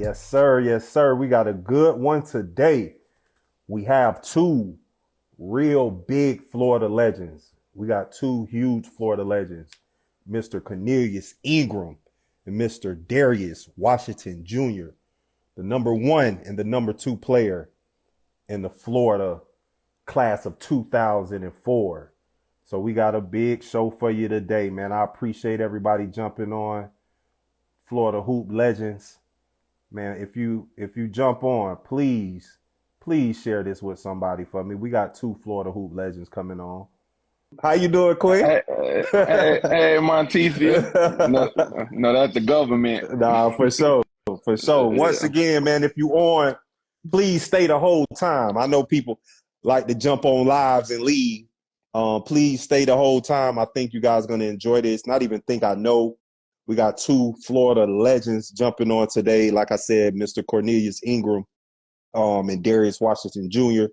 Yes, sir. Yes, sir. We got a good one today. We have two real big Florida legends. We got two huge Florida legends, Mr. Cornelius Ingram and Mr. Darius Washington Jr., the number one and the number two player in the Florida class of 2004. So we got a big show for you today, man. I appreciate everybody jumping on. Florida Hoop Legends. Man, if you jump on, please share this with somebody for me. We got two Florida Hoop Legends coming on. How you doing, Quinn? Hey, Montefiore. No, that's the government. Nah, for sure. For sure. Once again, man, if you on, please stay the whole time. I know people like to jump on lives and leave. Please stay the whole time. I think you guys are going to enjoy this. Not even think, I know. We got two Florida legends jumping on today. Like I said, Mr. Cornelius Ingram and Darius Washington Jr.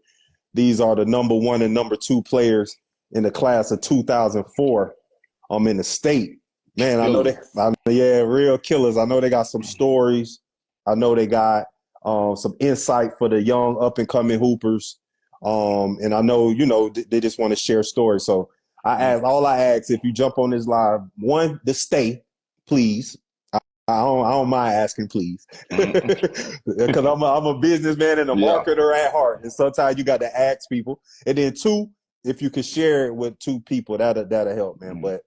These are the number one and number two players in the class of 2004 in the state. Man, I know real killers. I know they got some stories. I know they got some insight for the young up-and-coming hoopers. And I know, they just want to share stories. So all I ask, if you jump on this live, one, to stay, please. I don't mind asking, please, because I'm a businessman and a marketer at heart, and sometimes you got to ask people. And then two, if you could share it with two people, that'll help, man. But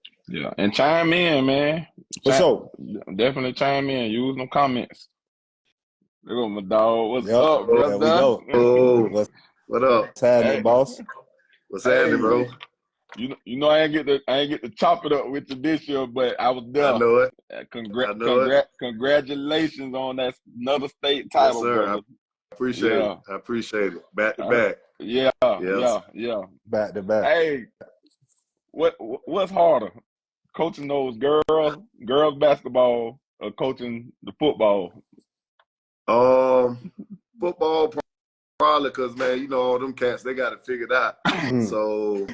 and chime in, man. For sure, definitely chime in. Use them comments. There go my dog. What's up, brother? There we go. What up? What's happening, boss? What's happening, bro? You know I ain't get to chop it up with you this year, but I was there. I know it. Congratulations on that another state title, yes, sir. brother. I appreciate it. Back to back. Yeah. Back to back. Hey, what's harder, coaching those girls basketball, or coaching the football? Football. Probably because, man, all them cats, they got it figured out. So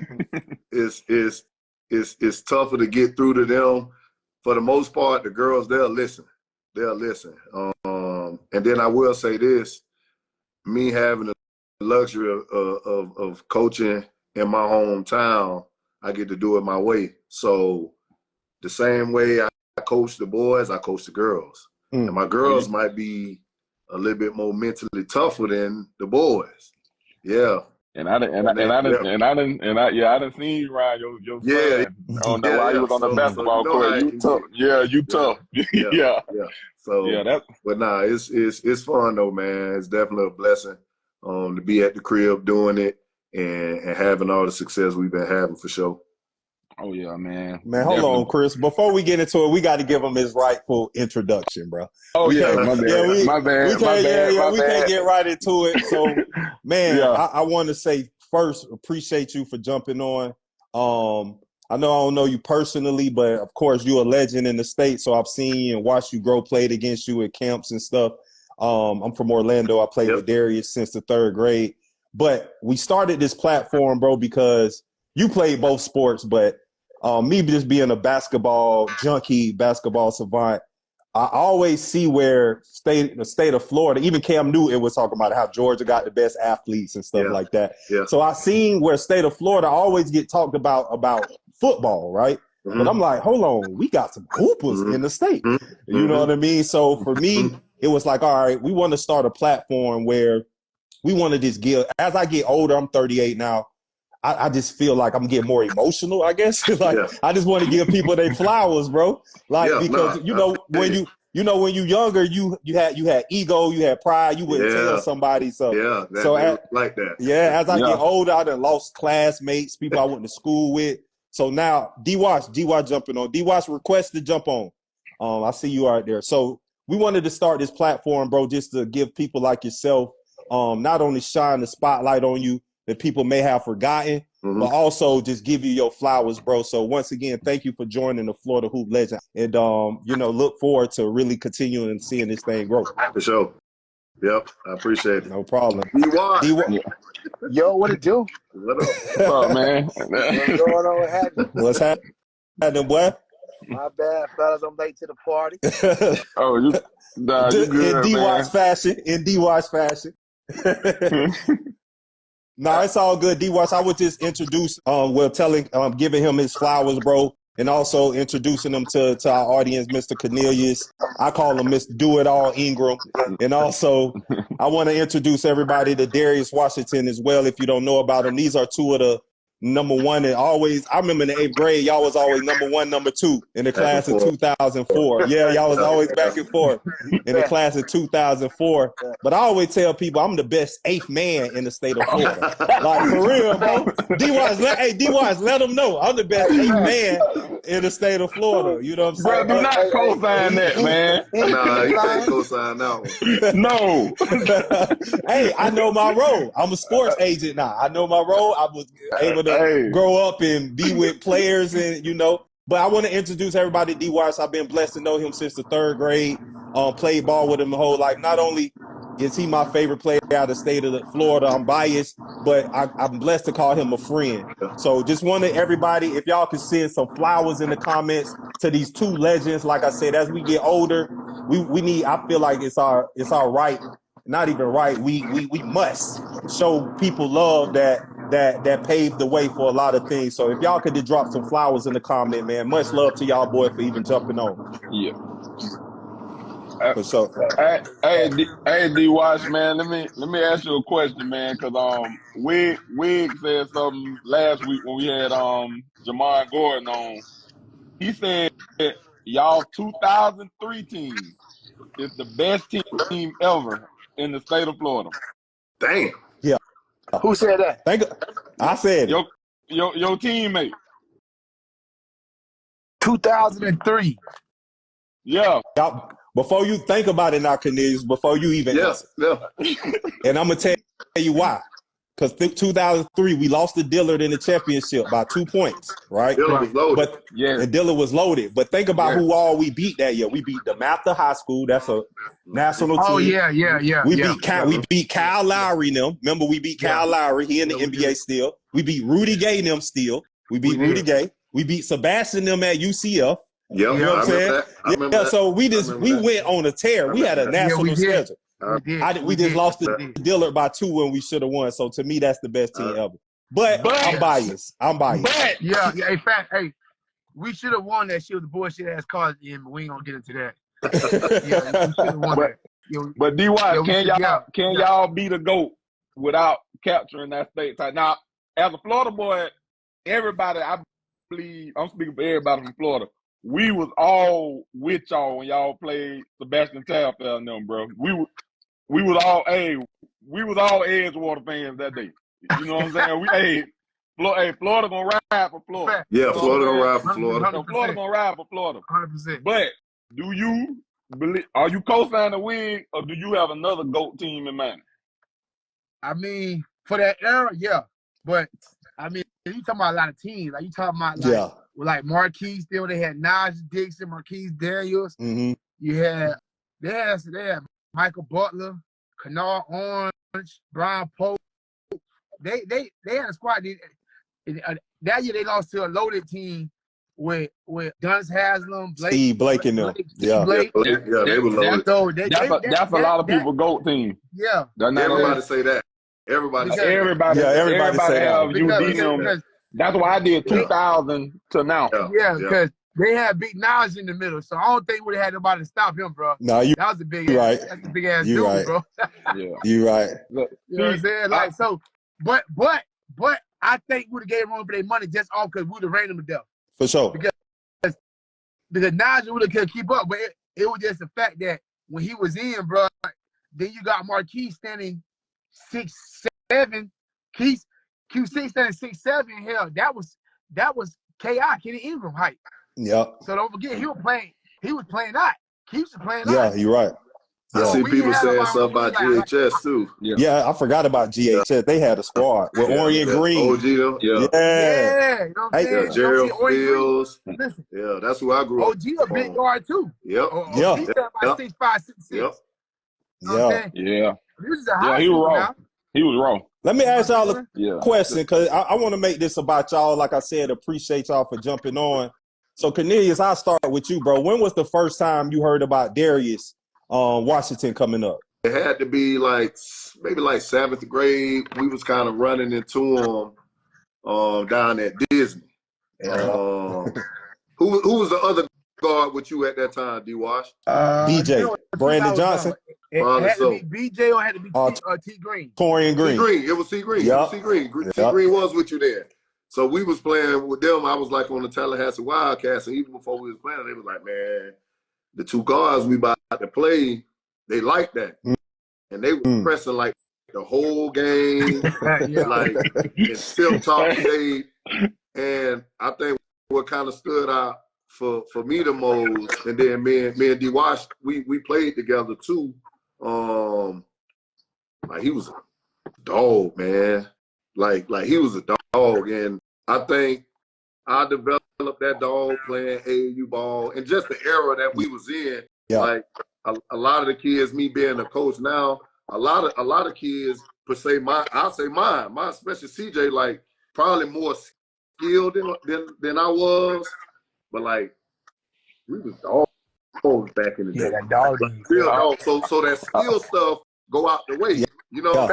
it's tougher to get through to them. For the most part, the girls, they'll listen. And then I will say this, me having the luxury of coaching in my hometown, I get to do it my way. So the same way I coach the boys, I coach the girls. And my girls might be a little bit more mentally tougher than the boys. Yeah. And I done seen you ride your son while you was on the basketball court. You tough. You tough. Yeah. So but nah, it's fun though, man. It's definitely a blessing to be at the crib doing it and having all the success we've been having for sure. Oh yeah, man. Man, hold on, Chris. Before we get into it, we got to give him his rightful introduction, bro. Oh yeah, my bad. We can't get right into it. So, man, I want to say first, appreciate you for jumping on. I know I don't know you personally, but of course you're a legend in the state. So I've seen you and watched you grow, played against you at camps and stuff. I'm from Orlando. I played with Darius since the third grade. But we started this platform, bro, because you played both sports, but me just being a basketball junkie, basketball savant, I always see where the state of Florida, even Cam Newton was talking about how Georgia got the best athletes and stuff like that. Yeah. So I seen where state of Florida always get talked about football, right? But I'm like, hold on, we got some hoopers in the state. You know what I mean? So for me, it was like, all right, we want to start a platform where we want to just give, as I get older, I'm 38 now, I just feel like I'm getting more emotional, I guess. I just want to give people their flowers, bro. Because when you younger, you had ego, you had pride, you wouldn't tell somebody. So like that. Yeah, as I get older, I done lost classmates, people I went to school with. So now D-Wash jumping on. D-Wash request to jump on. I see you out there. So we wanted to start this platform, bro, just to give people like yourself, not only shine the spotlight on you that people may have forgotten, but also just give you your flowers, bro. So once again, thank you for joining the Florida Hoop Legend. And, look forward to really continuing and seeing this thing grow. For sure. Yep, I appreciate it. No problem. Yo, what it do? What up, man? What's going on? What's happening, boy? My bad, fellas. I'm late to the party. Nah, you good, in D-Watch fashion. In D-Watch fashion. No, it's all good. D-Watch, I would just introduce, giving him his flowers, bro, and also introducing him to our audience, Mr. Cornelius. I call him Mr. Do-It-All Ingram. And also, I want to introduce everybody to Darius Washington as well, if you don't know about him. These are two of the number one and always, I remember in the 8th grade, y'all was always number 1, number 2 in the class of 2004. Yeah, y'all was always back and forth in the class of 2004. But I always tell people I'm the best 8th man in the state of Florida. Like, for real, bro. D-Watch, let them know I'm the best 8th man in the state of Florida. You know what I'm saying? Bro, do not co-sign that, man. Nah, you can't co-sign that one. No. Hey, I know my role. I'm a sports agent now. I know my role. I was able to grow up and be with players and, but I want to introduce everybody to D-Watch. I've been blessed to know him since the 3rd grade. Played ball with him the whole life. Not only is he my favorite player out of the state of Florida, I'm biased, but I'm blessed to call him a friend. So just wanted everybody, if y'all could send some flowers in the comments to these two legends. Like I said, as we get older, we need, I feel like it's our right, not even right, we must show people love that paved the way for a lot of things. So if y'all could just drop some flowers in the comment, man. Much love to y'all, boy, for even jumping on. Yeah. For sure. Hey, D-Watch, man. Let me ask you a question, man. Cause Wig said something last week when we had Jamon Gordon on. He said y'all 2003 team is the best team ever in the state of Florida. Damn. Yeah. Who said that? I said it. Your teammate. 2003. Yeah. Before you think about it now, Cornelius, before you even answer. Yeah. And I'm going to tell you why. Because 2003, we lost to Dillard in the championship by 2 points, right? Dillard was loaded. And Dillard was loaded. But think about who all we beat that year. We beat DeMatha High School. That's a national team. Oh, yeah. We beat Kyle Lowry and them. Remember, we beat Kyle Lowry. He in the NBA still. We beat Rudy Gay and them still. We beat Rudy Gay. We beat Sebastian and them at UCF. Yeah, you know what I'm saying? Yeah, so we went on a tear. We had a national schedule. We just lost to Dillard by 2 when we should have won. So to me, that's the best team ever. But I'm biased. But, hey, we should have won that shit with the bullshit ass cards, but we ain't gonna get into that. We should have won that. But D-Watch, can y'all be the GOAT without capturing that state title? Now, as a Florida boy, everybody, I believe, I'm speaking for everybody from Florida. We was all with y'all when y'all played Sebastian Taft and them, bro. We was all Edgewater fans that day. You know what I'm saying? Florida gonna ride for Florida. Yeah, Florida gonna ride for Florida. Florida gonna ride for Florida. 100%. But do you believe? Are you co-signing the Wig, or do you have another GOAT team in mind? I mean, for that era, yeah. But I mean, you talking about a lot of teams. Like you talking about like Marquise still. They had Naj Dixon, Marquise Daniels. Mm-hmm. They had Michael Butler, Kennard Orange, Brian Pope. They had a squad. That year they lost to a loaded team with Dunce Haslam, Steve Blake and them. They were loaded. That's a lot of people GOAT team. Yeah. Everybody say that. Everybody say have you beat them. That's why I did 2000 to now. Yeah, because they had big Nas in the middle, so I don't think we would have had nobody to stop him, bro. No, that was a big ass, that's a big ass dude, bro. You right. You know what I'm saying? Like but I think we would have gave them for their money just off because we would have ran them to death. For sure. Because Nas would have keep up, but it was just the fact that when he was in, bro, then you got Marquis standing 6'7". Q6 standing 6'7". Hell, that was K.I. Kenny Ingram height. Yep. So don't forget, he was playing out. Keeps playing out. Yeah, you're right. I see people saying something about GHS too. Yeah, I forgot about GHS. They had a squad with Orient Green. OG them. You know what I'm saying? Gerald Fields. Yeah, that's who I grew up. OG a big guard too. Yep. He's about 6'5", 6'6". Yeah. This is a high school now. He was wrong. Let me ask y'all a question, because I want to make this about y'all. Like I said, appreciate y'all for jumping on. So, Cornelius, I'll start with you, bro. When was the first time you heard about Darius Washington coming up? It had to be like maybe like 7th grade. We was kind of running into them down at Disney. Who was the other guard with you at that time, D-Wash? BJ. Brandon Johnson. It had to be BJ or had to be T Green. Torian Green. T Green. It was T Green. Yep. It was T Green. T Green was with you there. So we was playing with them. I was like on the Tallahassee Wildcats, and even before we was playing, they was like, man, the 2 guards we about to play, they like that. And they were pressing like the whole game, like in still talk shape. And I think what kind of stood out for me the most, and then me and D-Wash, we played together too. Like he was a dog, man. Like he was a dog, and I think I developed that dog playing AAU ball, and just the era that we was in. Yeah. Like a lot of the kids, me being a coach now, a lot of kids per se, mine, especially CJ, like probably more skilled than I was, but like we was dogs back in the day. That dog, real dog. So that skill stuff go out the way. You know,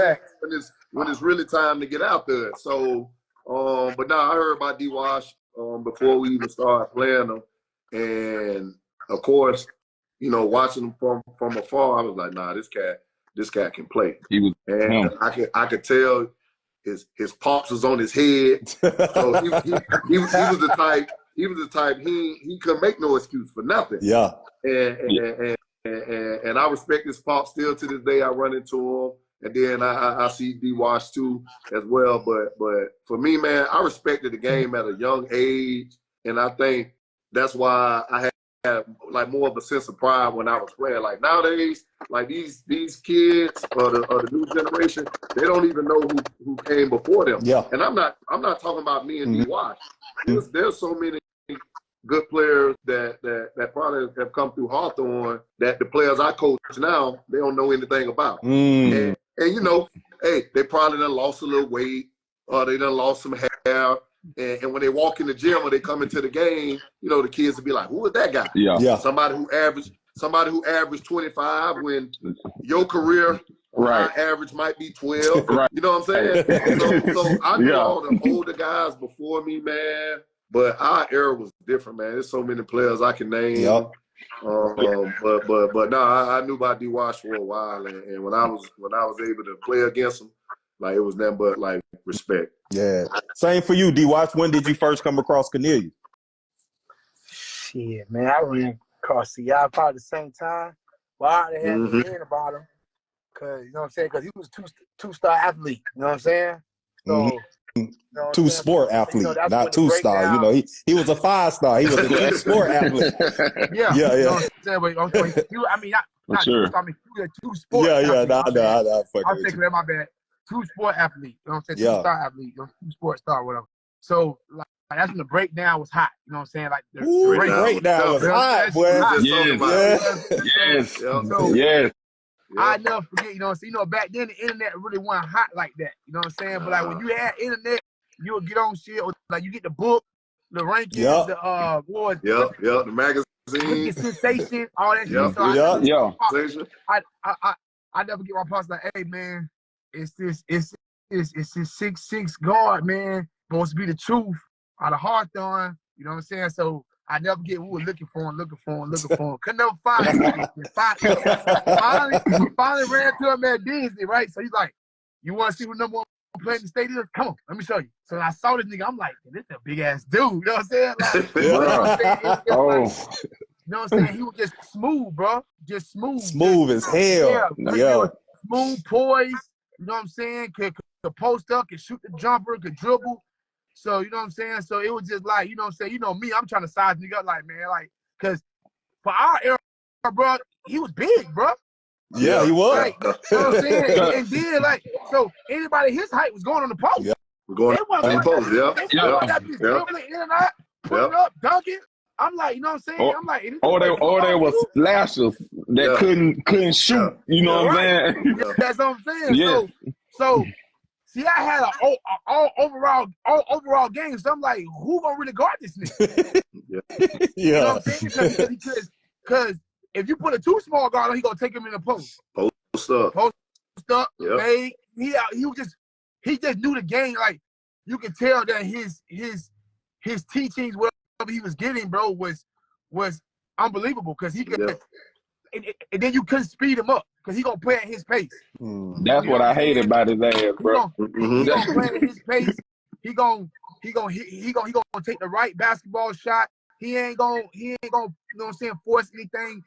when it's really time to get out there. So, but now I heard about D-Wash before we even started playing them, and of course, you know, watching him from afar, I was like, nah, this cat can play. He was, and I could tell his pops was on his head. So he was the type. He was the type. He couldn't make no excuse for nothing. Yeah. And I respect his pops still to this day. I run into him, and then I see D-Wash too as well. But for me, man, I respected the game at a young age, and I think that's why I had like more of a sense of pride when I was playing. Like nowadays, like these kids or the new generation, they don't even know who came before them. Yeah. And I'm not talking about me and D-Wash. There's so many good players that probably have come through Hawthorne that the players I coach now, they don't know anything about. And you know, hey, they probably done lost a little weight or they done lost some hair. And when they walk in the gym or they come into the game, you know, the kids will be like, who is that guy? Yeah. Somebody who averaged 25 when your career average might be 12. Right. You know what I'm saying? So I know all the older guys before me, man. But our era was different, man. There's so many players I can name. Yep. But no, I knew about D-Wash for a while, and when I was able to play against him, like it was nothing but like respect. Yeah. Same for you, D-Wash. When did you first come across Cornelius? Shit, man, I ran across y'all probably the same time. Well, I had hearing about him, cause you know what I'm saying, cause he was two-star athlete. You know what I'm saying? So. You know two-sport athlete, you know, not two-star. You know, he was a 5-star. He was a two-sport athlete. Yeah. You know what I'm saying? I mean, not sure. I mean, he was a two-sport athlete. I'm thinking that, my bad. Two-sport athlete. You know what I'm saying? Two-star athlete. Two-sport star, whatever. So, like, that's when the breakdown was hot. You know what I'm saying? Like, the breakdown was hot, boy. Yes. I never forget, you know what I'm saying? You know, back then the internet really wasn't hot like that. You know what I'm saying? But like when you had internet, you would get on shit, or like you get the book, the rankings, the awards. The magazine. The sensation, all that shit. So I never get my pops like, hey man, it's this 6'6" guard, man. Supposed to be the truth out of Hawthorne. You know what I'm saying? So I never get who was looking for him. Could never find him. Finally ran to him at Disney, right? So he's like, you want to see who number one player in the state is? Come on, let me show you. So I saw this nigga. I'm like, this is a big-ass dude. You know what I'm saying? Like, you know what I'm saying? You know what I'm saying? He was just smooth, bro. Just smooth. Smooth as hell. Yeah. Smooth, poised. You know what I'm saying? Could post up, could shoot the jumper, could dribble. So, you know what I'm saying? So it was just like, you know what I'm saying? You know me, I'm trying to size nigga up like, man, like, because for our era, bro, he was big, bro. Yeah, he was. Like, you know what I'm saying? And then, like, so anybody his height was going on the post. Yeah. We're going on the post, They dribbling in and out, putting up, dunking. I'm like, you know what I'm saying? I'm like, they were slashers that couldn't shoot. You know what I'm saying? That's what I'm saying. So see, I had an all overall game, so I'm like, who gonna really guard this nigga? You know what I'm saying? Because if you put a too small guard on, he gonna take him in the post. Post up. Yep. He just knew the game. Like you can tell that his teachings, whatever he was getting, bro, was unbelievable because he could. Yep. And then you couldn't speed him up because he gonna play at his pace. That's what I hate about his ass, bro. He gonna play at his pace. He gonna take the right basketball shot. He ain't gonna, you know what I'm saying, force anything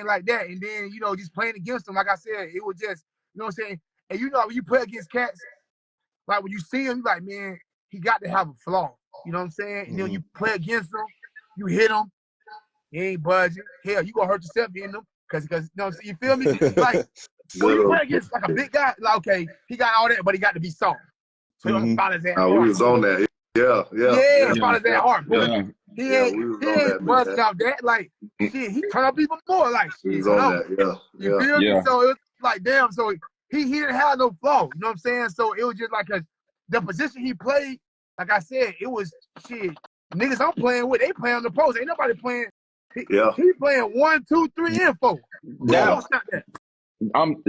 like that. And then, you know, just playing against him, like I said, it was just, you know what I'm saying. And you know, when you play against cats, like when you see him, like, man, he got to have a flaw. You know what I'm saying? And then when you play against him, you hit him, he ain't budging. Hell, you gonna hurt yourself hitting him. Cause you know, you feel me? Like when you play against like a big guy, like okay, he got all that, but he got to be soft. So he don't follow his heart. We was on that. Yeah. Follow his heart. He ain't busting out that. Like shit, he turn up even more. Like shit, he was on that. You feel me? So it was like damn. So he didn't have no flaw. You know what I'm saying? So it was just like the position he played. Like I said, it was shit. Niggas I'm playing with, they play on the post. Ain't nobody playing. He playing 1, 2, 3, and 4. Yeah.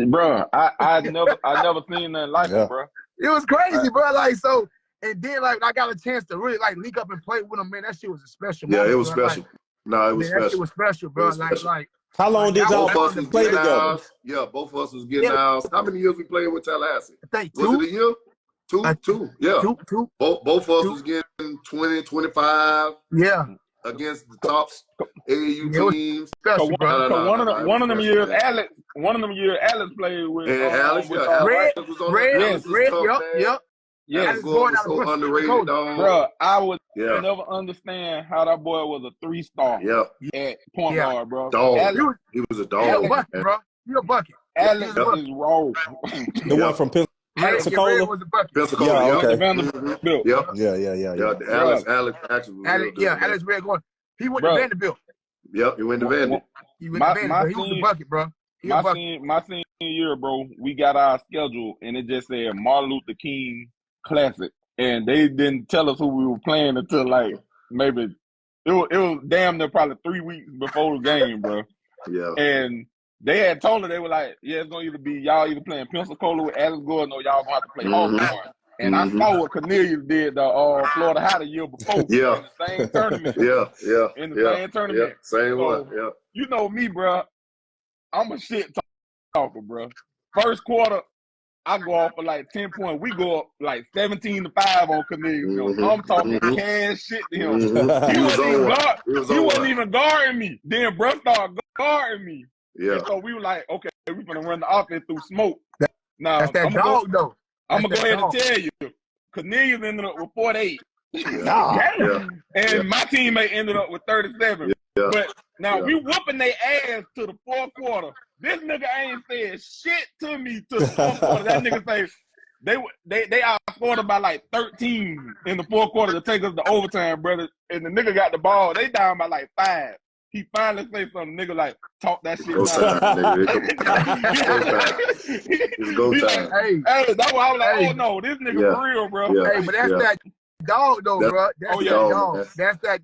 Bro, I never seen nothing like it, bro. It was crazy, bro. Like so, and then like I got a chance to really like link up and play with him, man. That shit was a special moment. Yeah, it was special. Like, it was special. That shit was special, bro. Like how long did y'all play together? Yeah, both of us was getting ours. How many years we played with Tallahassee? I think 2. Was it a year? Two. Yeah. Two. Both of us was getting 20, 25. Yeah. Against the top AAU teams. One of them years, Alex played with. And Alex, Red was on Alex was so underrated, dog. Bro, I would never understand how that boy was a 3-star at point guard, bro. Dog. Alex, he was a dog. He a bucket, bro. He a bucket. Alex is raw. The one from Pensacola? Pensacola, yeah, okay. Vanderbilt. Alex actually. Alex Red going. He went to Vanderbilt. Yep, he went to Vanderbilt. He was a bucket, bro. My senior year, bro, we got our schedule, and it just said Martin Luther King Classic. And they didn't tell us who we were playing until, like, maybe it was damn near probably 3 weeks before the game, bro. Yeah. And they had told her, they were like, yeah, it's going to be y'all either playing Pensacola with Alex Gordon or y'all going to have to play Hawthorne. And I saw what Cornelius did the Florida High the year before in the same tournament. In the same tournament. Same one. You know me, bro. I'm a shit talker, bro. First quarter, I go off for like 10 points. We go up like 17-5 on Cornelius. I'm talking cash shit to him. He wasn't even guarding me. Then bro started guarding me. Yeah. And so we were like, okay, we're going to run the offense through smoke. Now, that's that dog, though. I'm going to go ahead and tell you, Cornelius ended up with 48. And my teammate ended up with 37. But now we whooping their ass to the fourth quarter. This nigga ain't said shit to me to the fourth quarter. That nigga say they outscored by like 13 in the fourth quarter to take us to overtime, brother. And the nigga got the ball. They down by like 5. He finally say something, nigga, like, talk that shit It's go time. Hey, that's why I was like, oh, no, this nigga for real, bro. Hey, but that's that dog, though, bro. That's that dog. That's that,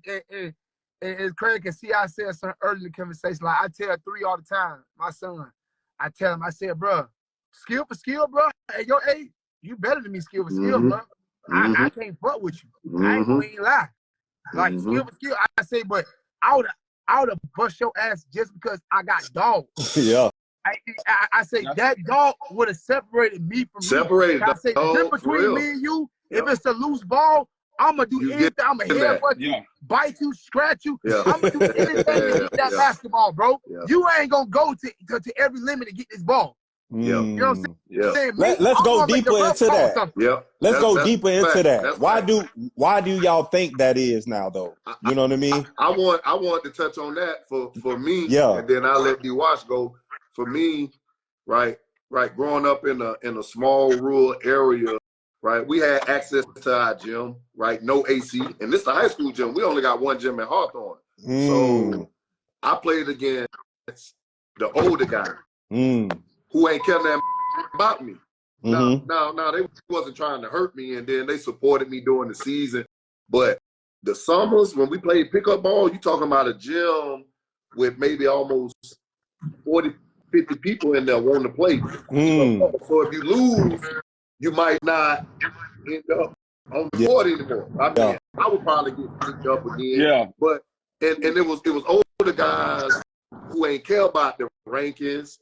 it's crazy because see, I said something earlier in the conversation. Like, I tell 3 all the time, my son. I tell him, I said, bro, skill for skill, bro. At your age, you better than me skill for skill, bro. I can't fuck with you. I ain't gonna even lie. Like, skill for skill, I say, but I would have bust your ass just because I got dogs. I say that dog would have separated me from you. I say the between me and you, if it's a loose ball, I'm going to do anything. I'm going to headbutt you, bite you, scratch you. I'm going to do anything to get that basketball, bro. You ain't going to go to every limit to get this ball. You know what I'm saying? Let's go deeper into that. Let's go deeper into that. Why do y'all think that is now, though? You know what I mean? I want to touch on that for me. And then I'll let D-Wash go. For me, right, growing up in a small rural area, right, we had access to our gym, right, no AC. And this is the high school gym. We only got one gym at Hawthorne. So I played against the older guy. Who ain't caring that about me. Now, they wasn't trying to hurt me, and then they supported me during the season. But the summers, when we played pickup ball, you talking about a gym with maybe almost 40, 50 people in there wanting to play. So if you lose, you might not end up on the court anymore. I mean, I would probably get picked up again. Yeah. But and it was older guys who ain't care about the rankings.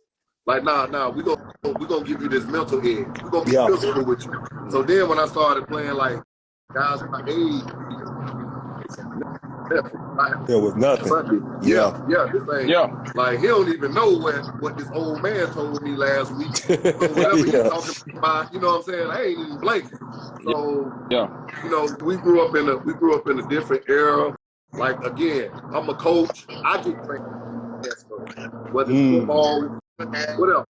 Like, nah, we're gonna give you this mental edge. We're gonna be physical with you. So then when I started playing like guys my age, there was nothing. This ain't like he don't even know what this old man told me last week. So whatever he's talking about, you know what I'm saying? I ain't even blanking. So you know, we grew up in a different era. Like again, I'm a coach. I get trained whether it's football, whatever.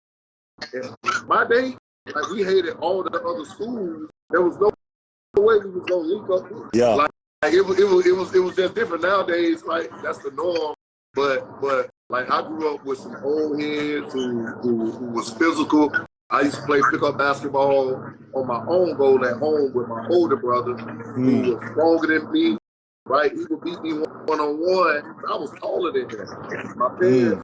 And my day, like we hated all the other schools. There was no way we was gonna link up. Like it was just different nowadays. Like that's the norm. But like I grew up with some old heads who was physical. I used to play pickup basketball on my own goal at home with my older brother, who was stronger than me. Right, he would beat me one-on-one. I was taller than him. My parents,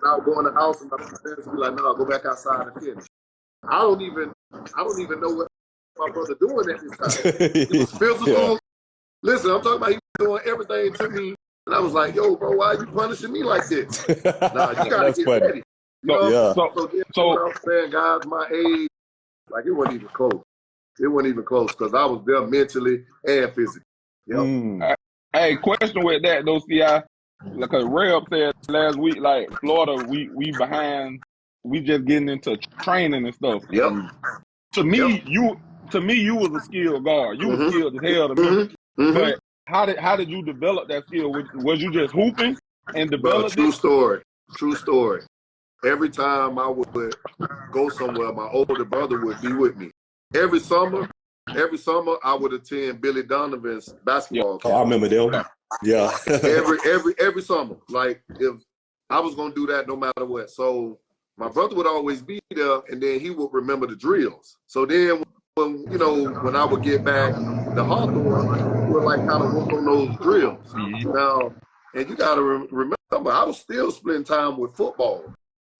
I would go in the house and my parents would be like, "No, go back outside and finish." I don't even know what my brother doing at this time. He was physical. Listen, I'm talking about he was doing everything to me, and I was like, "Yo, bro, why are you punishing me like this?" Nah, you gotta get ready. You know? So I'm saying, guys, my age, like it wasn't even close. It wasn't even close because I was there mentally and physically. Hey, question with that though, CI. Like Reb said last week, like Florida, we behind. We just getting into training and stuff. To me, you was a skilled guard. You was skilled as hell to me. But how did you develop that skill? Was you just hooping and developed True story. Every time I would go somewhere, my older brother would be with me. Every summer, I would attend Billy Donovan's basketball camp. I remember them. every summer. Like if I was gonna do that no matter what. So my brother would always be there, and then he would remember the drills. So then when I would get back to Hawthorne, we would like kind of work on those drills. Now, and you gotta remember, I was still splitting time with football.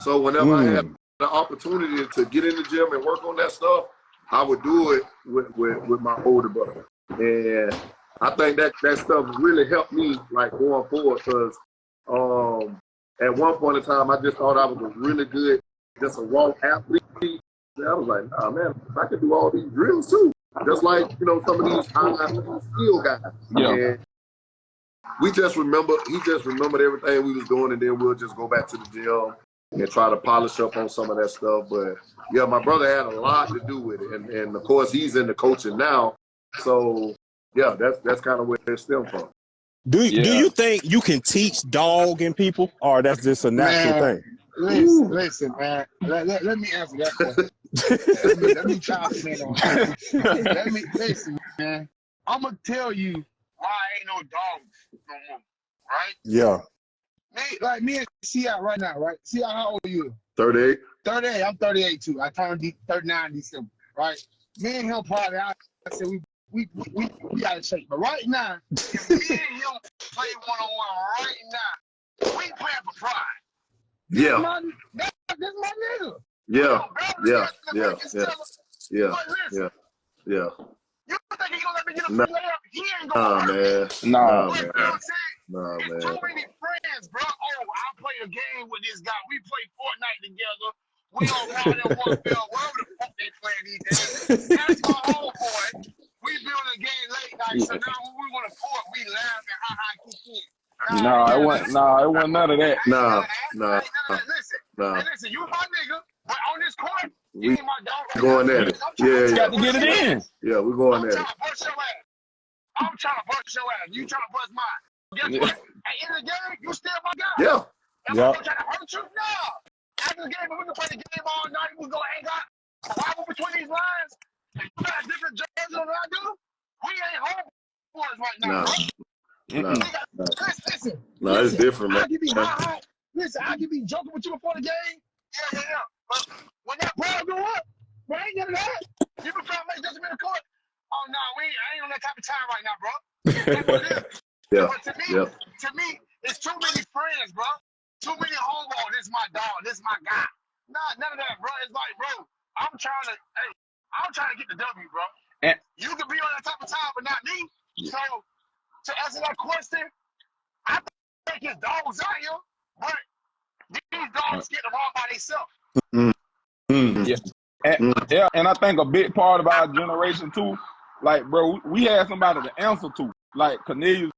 So whenever I had the opportunity to get in the gym and work on that stuff, I would do it with my older brother. And I think that stuff really helped me like going forward because at one point in time, I just thought I was a really good, just a raw athlete. And I was like, nah, man, I could do all these drills too. Just like, some of these high skill guys. And he just remembered everything we was doing, and then we'll just go back to the gym and try to polish up on some of that stuff. But yeah, my brother had a lot to do with it. And of course he's in the coaching now. So yeah, that's kind of where it stemmed from. Do you think you can teach dogging people, or that's just a natural thing? Listen, man. Let me answer that question. let me chime in on that. Listen, man. I'm gonna tell you why ain't no dogs no more, right? Yeah. Me and CI right now, right? CI, how old are you? 38. 38. I'm 38 too. I turned 39 December, right? Me and him probably, I said we got to shape. But right now, if me and him play one-on-one right now, we playing for pride. Yeah. This my nigga. Yeah. Yeah. You think he gonna let me get a free layup? He ain't gonna Nah, man. You know what I'm saying? There's too many friends, bro. Oh, I play a game with this guy. We play Fortnite together. We on Goddamn Warfield. Wherever the fuck they playing these days. That's my homeboy. We build a game late night, so now when we want to court, we laugh and kick in. It wasn't none of that. Nah. Listen, you my nigga, but on this court, you ain't my dog. Going at it. Yeah. Got to get it in. Yeah, we're going at it. I'm trying to bust your ass. You trying to bust mine. Guess what? At the end of the game, you still my guy. Yeah. Am I trying to hurt you? No. After the game, we can play the game all night. We go hang out. Rival between these lines. You got a different jersey than I do. We ain't home for us right now. Listen. No, it's different, man. I could be joking with you before the game. Yeah. But when that ball go up, we ain't getting that. You been trying to make judgment in the court. Oh no, I ain't on that type of time right now, bro. But to me, it's too many friends, bro. Too many homeboys. This this is my dog, this is my guy. Nah, none of that, bro. It's like, bro, I'm trying to get the W, bro. And you can be on that type of time, but not me. Yeah. So to answer that question, I think his dogs out here, but these dogs get them all by themselves. Yeah, and I think a big part of our generation too, like, bro, we had somebody to answer to. Like Cornelius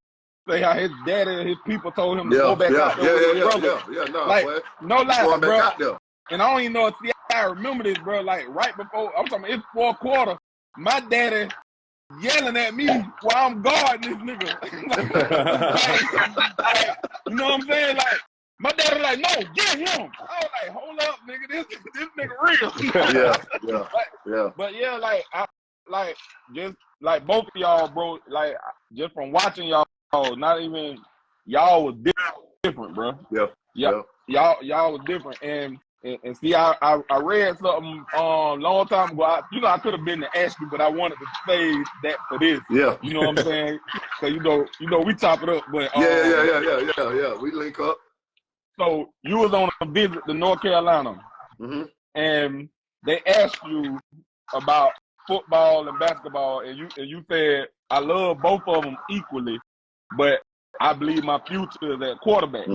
say how his daddy and his people told him to go back out there with his brother. No, like, boy. No lie, bro. Out there. And I don't even know if I remember this, bro. Like right before, I'm talking, it's fourth quarter. My daddy yelling at me while I'm guarding this nigga. like, you know what I'm saying? Like, my daddy like, no, get him. I was like, hold up, nigga, this nigga real. But yeah, like, just like both of y'all, bro. Like, just from watching y'all, not even y'all was different, bro. Y'all was different. And see, I read something long time ago. I could have been to ask you, but I wanted to save that for this. Yeah. You know what I'm saying? Cause you know, we top it up. But yeah. We link up. So you was on a visit to North Carolina, and they asked you about football and basketball, and you said, I love both of them equally, but I believe my future is at quarterback.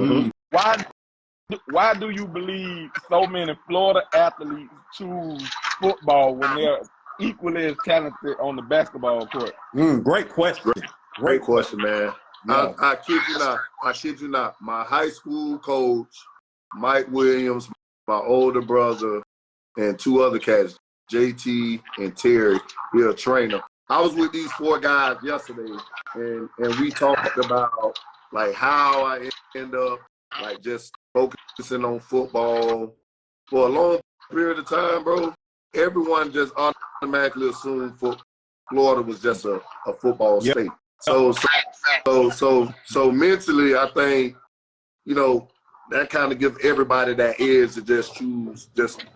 Why do you believe so many Florida athletes choose football when they're equally as talented on the basketball court? Great question. Great question, man. Yeah. I kid you not. My high school coach, Mike Williams, my older brother, and two other cats, JT and Terry, they're a trainer. I was with these four guys yesterday, and we talked about like how I end up like just focusing on football for a long period of time, bro. Everyone just automatically assumed Florida was just a football state. So mentally, I think, you know, that kind of gives everybody that edge to just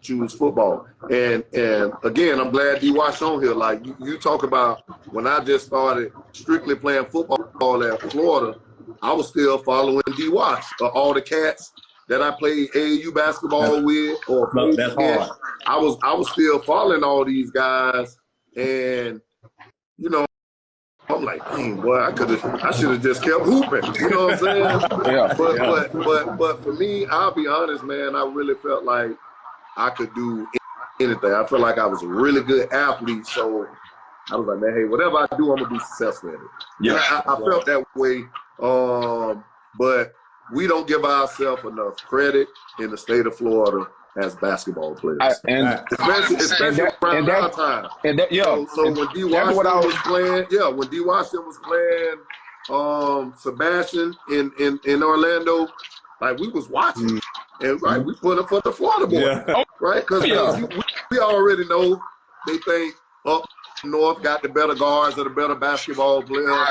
choose football. And again, I'm glad D Wash on here. Like you talk about when I just started strictly playing football at Florida, I was still following D Wash. All the cats that I played AAU basketball with, or that's hard. I was still following all these guys, and you know, I'm like, dang, boy, I should have just kept hooping. You know what I'm saying? But for me, I'll be honest, man, I really felt like I could do anything. I felt like I was a really good athlete, so I was like, man, hey, whatever I do, I'm gonna be successful at it. Yeah, I felt that way. But we don't give ourselves enough credit in the state of Florida as basketball players, especially around our time. So when D Washington was playing, when D Washington was playing, Sebastian in Orlando, like we was watching, and we put up for the Florida boy, right? Because we already know they think up north got the better guards or the better basketball players,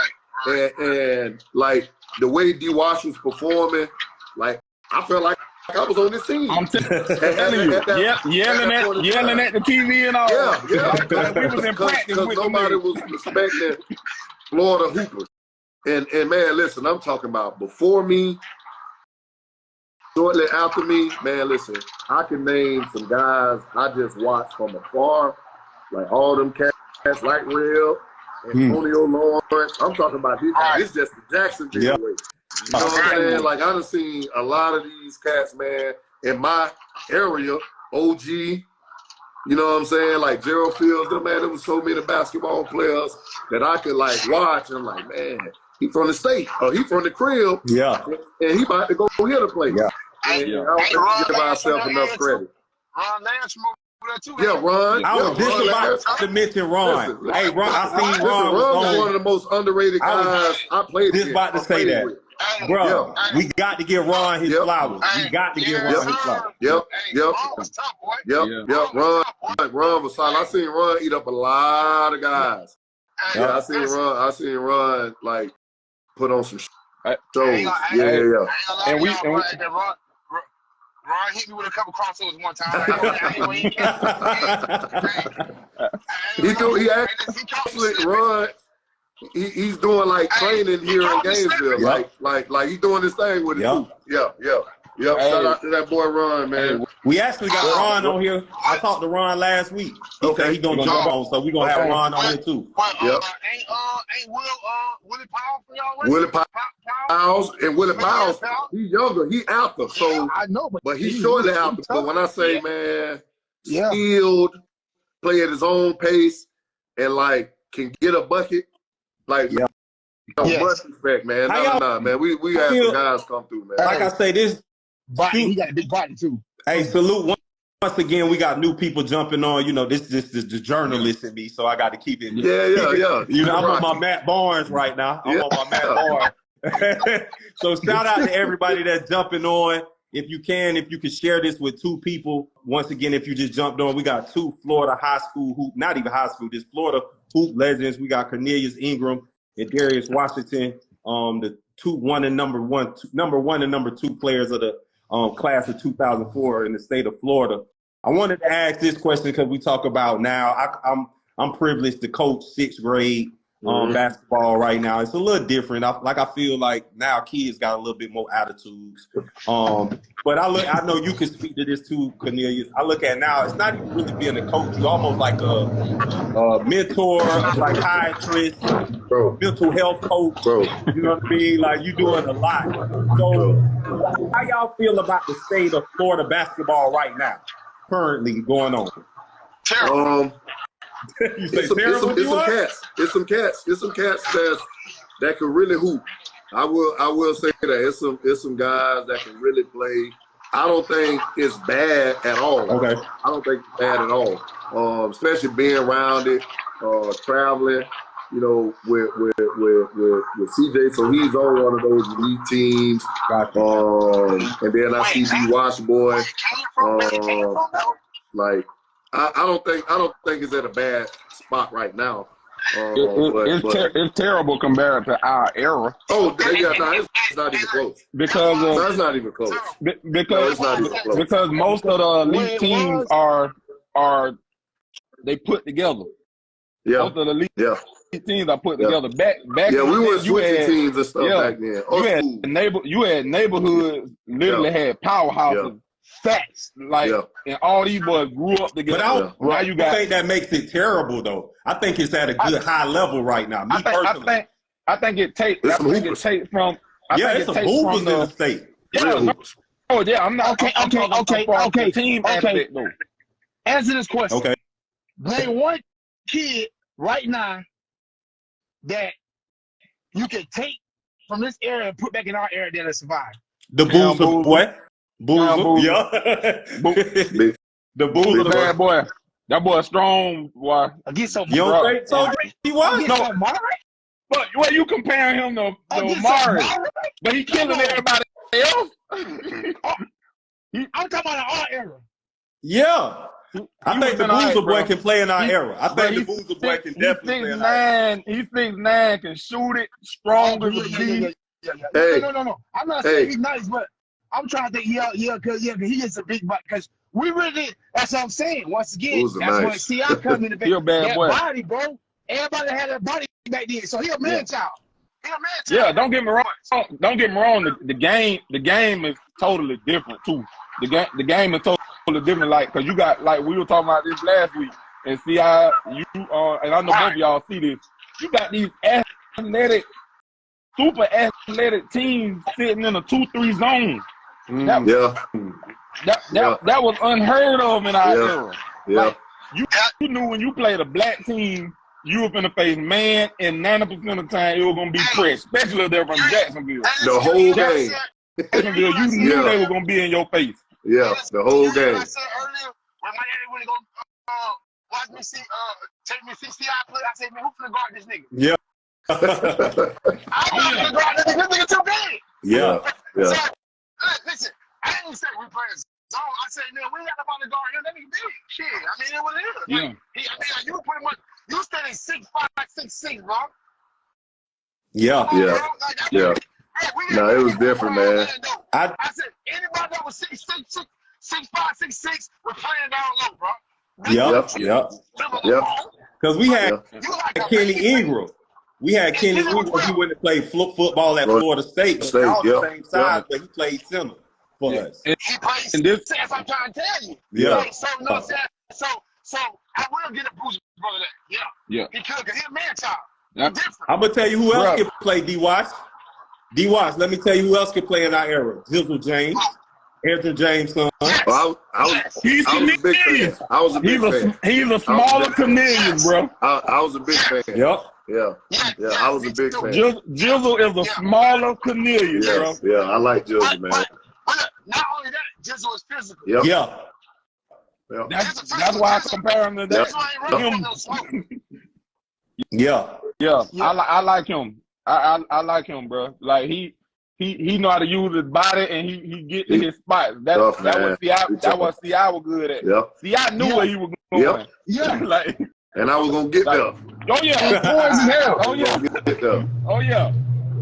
and like the way D Wash was performing, like I felt like I was on this team. I'm telling you, yelling at the TV and all. Like we was in practice with nobody was respecting Florida hoopers. And man, listen, I'm talking about before me, shortly after me, man, listen, I can name some guys I just watched from afar, like all them cats like Real, Antonio Lawrence. I'm talking about these guys. It's just the Jacksonville way. You know what I'm saying? Like, I done seen a lot of these cats, man, in my area, OG, you know what I'm saying? Like, Gerald Fields, man, there was so many basketball players that I could, like, watch. And I'm like, man, he from the state, or he from the crib. Yeah. And he about to go here to play. Yeah. And I don't think we give ourselves enough credit. Ron Lance too. Yeah, Ron. I was just about to mention Ron. Listen, hey, Ron, I seen Ron was one of the most underrated guys I played with. Just about to say that. Bro, we got to give Ron his flowers. We got to give Ron his flowers. Ron was solid. I seen Ron eat up a lot of guys. I seen Ron like put on some shows. And Ron hit me with a couple crossovers one time. He actually Ron. He's doing like training here in Gainesville, like he's doing this thing with it. Yeah. Yep, shout out to that boy Ron, man. We actually got Ron on here. I talked to Ron last week. He said he's gonna jump on, so we're gonna have Ron on here too. Yep. Ain't Willie Powell for y'all? Willie Powell and Willie Powell, he's younger, he after. So I know, but he's shortly after. But when I say man, skilled, play at his own pace, and like can get a bucket, like much respect, man. Nah, man. We have some guys come through, man. Like I say, this body, he got a big body too. Hey, salute once again. We got new people jumping on. You know, this is the journalist in me, so I got to keep it. Yeah. You know, I'm on my Matt Barnes right now. I'm on my Matt Barnes. So shout out to everybody that's jumping on. If you can share this with two people. Once again, if you just jumped on, we got two Florida high school hoop, not even high school, just Florida hoop legends. We got Cornelius Ingram and Darius Washington, the number one and number two players of the class of 2004 in the state of Florida. I wanted to ask this question because we talk about now. I'm privileged to coach sixth grade basketball right now. It's a little different. I feel like now kids got a little bit more attitudes. But I know you can speak to this too, Cornelius. I look at now, it's not even really being a coach. You're almost like a mentor, a psychiatrist, mental health coach. You know what I mean? Like you're doing a lot. So how y'all feel about the state of Florida basketball right now, currently going on? It's some cats that can really hoop. I will say that it's some guys that can really play. I don't think it's bad at all. Okay. I don't think it's bad at all. Especially being around it, traveling, you know, with CJ. So he's on one of those elite teams. And then I see D Wash boy. I don't think it's at a bad spot right now. It's terrible compared to our era. It's not even close. That's not even close. Because most of the elite teams are they put together. Yeah. Most of the elite teams are put together. Back we were switching teams and stuff back then. You had neighborhoods literally had powerhouses. Facts, and all these boys grew up together. But I think that makes it terrible, though. I think it's at a good high level right now. Me personally, I think it takes from. It's some hoopers in the state. I'm not. Okay. Team aspect, though. Answer this question. Okay. Name one kid right now that you can take from this era and put back in our era that'll survive. The Boozer boy. Boozer, the Boozer, bad boy. That boy strong, boy. Get some. You don't think so? He was. No, but what you comparing him to Mari? But he killing everybody else. I'm talking about our era. Yeah. I think the Boozer boy can play in our era. I think the Boozer boy can definitely play in our era. He's 6'9", can shoot it, strong as a bee. No. I'm not saying he's nice, but I'm trying to think, because he is a big butt. Because we really, that's what I'm saying. Once again, that's when CI come in the He a bad boy. Body, bro. Everybody had a body back then, so he a man child. Yeah, don't get me wrong. The game is totally different too. The game is totally different. Like, cause you got we were talking about this last week, and CI, and I know both of y'all see this. You got these athletic, super athletic teams sitting in a 2-3 zone. That was unheard of in our era. Yeah. Like, you knew when you played a black team, you were gonna face man, and 90% of the time it was gonna be press, especially if they're from Jacksonville. The whole game. Jacksonville, you knew they were gonna be in your face. Yeah, the whole game. I said earlier, when my daddy went to go watch me see, take me 60 play, I said, man, who's gonna guard this nigga? Yeah. I'm gonna guard this nigga too big. Yeah. So, listen, I didn't say we playing zone. I said, man, we got about to guard him. That nigga big. Shit, I mean, it was it. Yeah. Like, you pretty much, you standing 6'5", 6'6", bro. Yeah. No, it was different, man. I said, anybody that was 6'5", 6'6", was playing down low, bro. Yep. Because we had Kenny Ingram. We had Kenny Ingram. He went to play football at Florida State. All the same size, but he played center. for us. He plays. And this, as I'm trying to tell you. Yeah. Like, so you know what I'm saying? So I will get a Bruce brother that. Yeah. He could, because he's a man child. Yeah. I'm gonna tell you who else can play D-Watch. D-Watch, let me tell you who else can play in our era. Jizzle James. Anthony James' son. Well, he's a big fan. I was a big fan. He's a smaller chameleon, bro. I was a big fan. Yep. Yeah, I was a big fan. Jizzle is a smaller chameleon, bro. Yeah, I like Jizzle, man. But not only that, Jizzle is physical. Yep. Yeah. That's why I compare him to that. Yeah. I like him. I like him, bro. Like he know how to use his body and he get to his spot. That was see I was good at. Yep. See, I knew where he was going. Yep. Yeah. Like, and I was gonna get there. Oh yeah. Poison hell. Oh yeah. Get there. Oh yeah.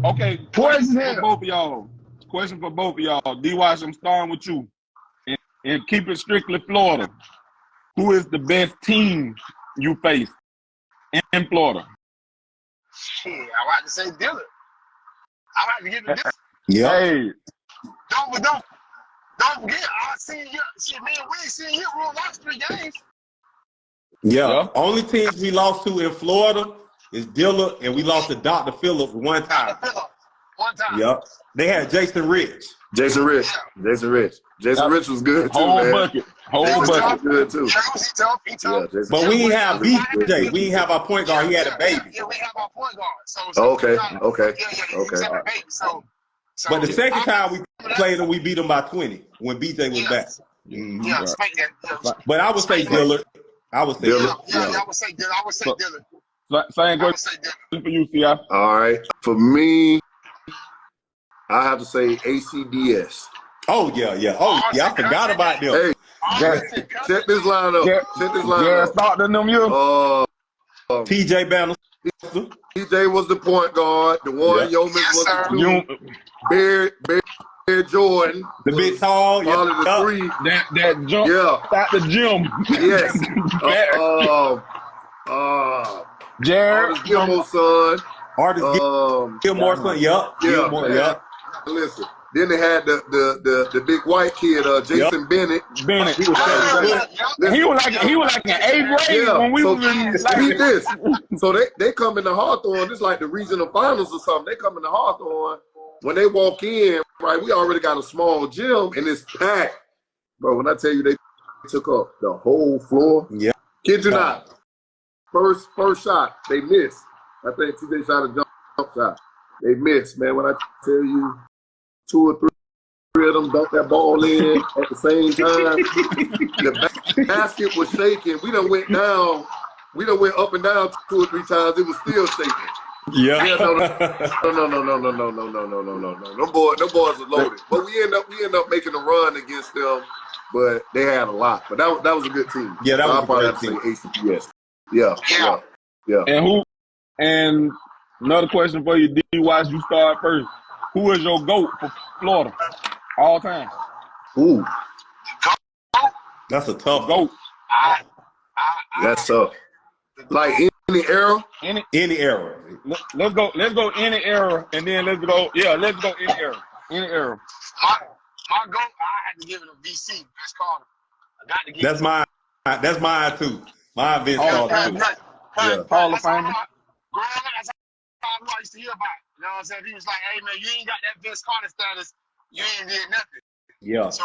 Okay. Poison hell. For both of y'all. Question for both of y'all. D-Watch, I'm starting with you. And keep it strictly Florida. Who is the best team you face in Florida? Shit, I like to say Dillard. I like to give it this. Yeah. Hey. Don't forget, I seen you. Shit, man, we ain't seen you rule last 3 games. Yeah. Only teams we lost to in Florida is Dillard, and we lost to Dr. Phillips one time. Yep. They had Jason Rich. Jason Rich was good too, Whole man. bucket. Good too. He tough. Yeah, But we didn't have BJ. We didn't have our point guard. He had a baby. Yeah, we have our point guard. So Okay. So, but the second time we played him, we beat him by 20 when BJ was back. Mm-hmm. Yeah, but I would say Dillard. I would say Dillard. Same question for you, C.I. All right. For me, I have to say ACDS. Oh, yeah. I forgot about them. Hey, check this line up. Start them you. TJ Banner. TJ was the point guard. The one Yeoman was the 2. Bear Jordan. The big tall. The 3. That jump at the gym. Yes. Jared Gilmore's son. Gilmore's son. Yep. Listen. Then they had the big white kid, Jason Bennett. He was like an 8th grade when we was in. Read this. So they come into Hawthorne. It's like the regional finals or something. They come into Hawthorne. When they walk in, right, we already got a small gym and it's packed. Bro, when I tell you they took up the whole floor, kid you not. First shot, they missed. I think TJ shot a jump shot. They missed, man. When I tell you 2 or 3 of them dunked that ball in at the same time, the basket was shaking. We done went up and down 2 or 3 times. It was still shaking. Yeah. No. Them boys are loaded. But we end up making a run against them. But they had a lot. But that was a good team. Yeah, that was a great team. ACPS. Yeah. And another question for you, D-Watch, you start first. Who is your GOAT for Florida all time? Ooh. That's a tough GOAT. That's tough. Like any era? Any era. Let's go any era, and then let's go any era. Any era. My GOAT, I had to give it a VC, Vince Carter. I got to give That's mine. That's mine too. Mine Vince Carter too. Hall of Famer. That's all I used to hear about. You know what I'm saying? He was like, hey man, you ain't got that Vince Carter status, you ain't did nothing. Yeah. So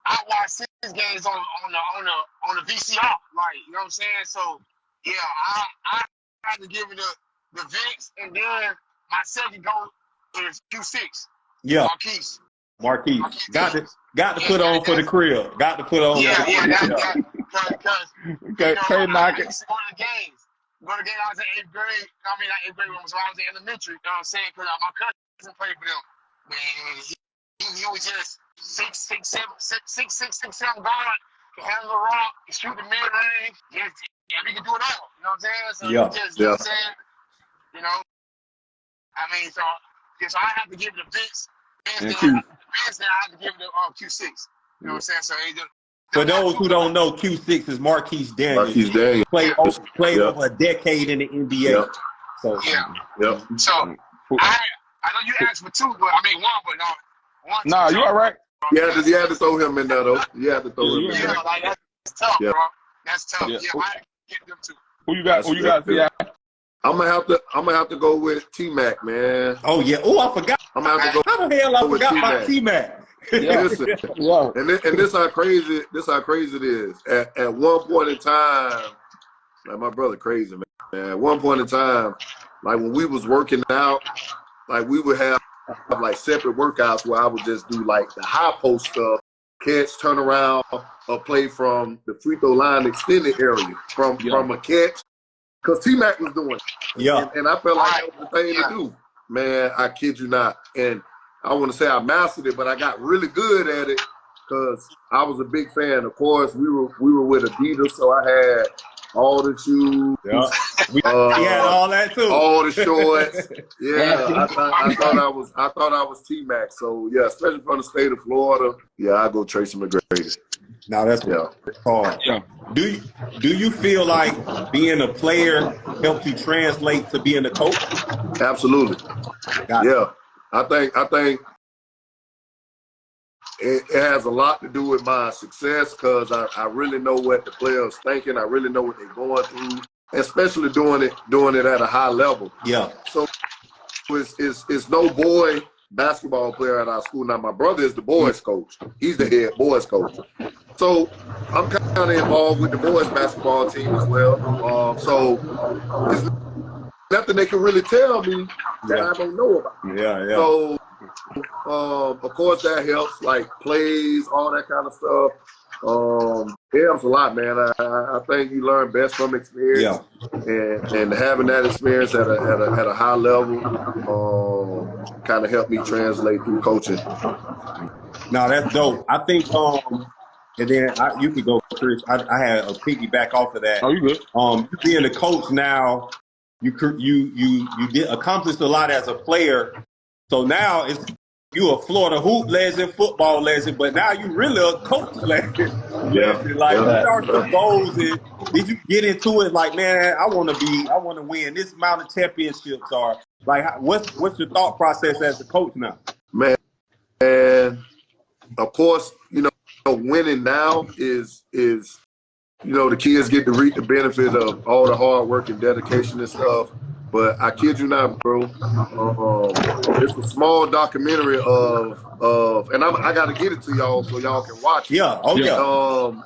I watched his games on the VCR, like, you know what I'm saying? So yeah, I had to give it the Vince, and then my second GOAT is Q6. Yeah. Marquise. Got to put on for the crib. Got to put on. Because okay, knock it. I used to go to the games. I was in 8th grade. I mean, not 8th grade, so I was in elementary. You know what I'm saying? Because my cousin played for them. Man, he was just 6'7" guard. He handle the rock. He shoot the mid range. He could do it all. You know what I'm saying? So you know what I'm saying? You know, I mean, so I have to give it a Vince. And then I have to give it a Q6. You know what I'm saying? So for those who don't know, Q6 is Marquise Daniels. Played over a decade in the NBA. Yep. So So I know you asked for 2, but I mean 1, but no. Nah, you all right? You had to throw him in there though. You had to throw him in there. Like that's tough, bro. That's tough. Yeah, I get them too. Who you got? Who you got? Yeah. I'm gonna have to go with T-Mac, man. Oh yeah. Oh, I forgot. I'm gonna have to go. How the hell I forgot about T-Mac? Yeah. Listen, Yeah. and this how crazy it is. At one point in time, like my brother crazy, man. At one point in time, like when we was working out, like we would have like separate workouts where I would just do like the high post stuff, catch, turn around, or play from the free throw line extended area from a catch. Cause T-Mac was doing it. Yeah. And I felt like that was the thing to do. Man, I kid you not. And I want to say I mastered it, but I got really good at it because I was a big fan. Of course, we were with Adidas, so I had all the shoes. Yeah. We had all that too. All the shorts. Yeah, I thought I was T-Mac. So yeah, especially from the state of Florida. Yeah, I go Tracy McGrady. Now that's hard. Yeah. Do you feel like being a player helps you translate to being a coach? Absolutely. Yeah. I think it has a lot to do with my success because I really know what the players thinking. I really know what they're going through, especially doing it at a high level. Yeah. So it's no boy basketball player at our school. Now my brother is the boys coach. He's the head boys coach. So I'm kind of involved with the boys basketball team as well. So it's nothing they can really tell me that I don't know about. Yeah. So, of course, that helps, like plays, all that kind of stuff. It helps a lot, man. I think you learn best from experience, and having that experience at a high level kind of helped me translate through coaching. No, that's dope. I think, and then you could go, Chris. I had a piggyback off of that. Oh, you good? You being a coach now. You did accomplish a lot as a player, so now you a Florida hoop legend, football legend, but now you really a coach legend. What are some goals? And did you get into it like, man, I want to win this amount of championships, or like, what's your thought process as a coach now? Man, and of course, winning now is. The kids get to reap the benefit of all the hard work and dedication and stuff. But I kid you not, bro. It's a small documentary of, and I got to get it to y'all so y'all can watch it. Yeah. Oh yeah.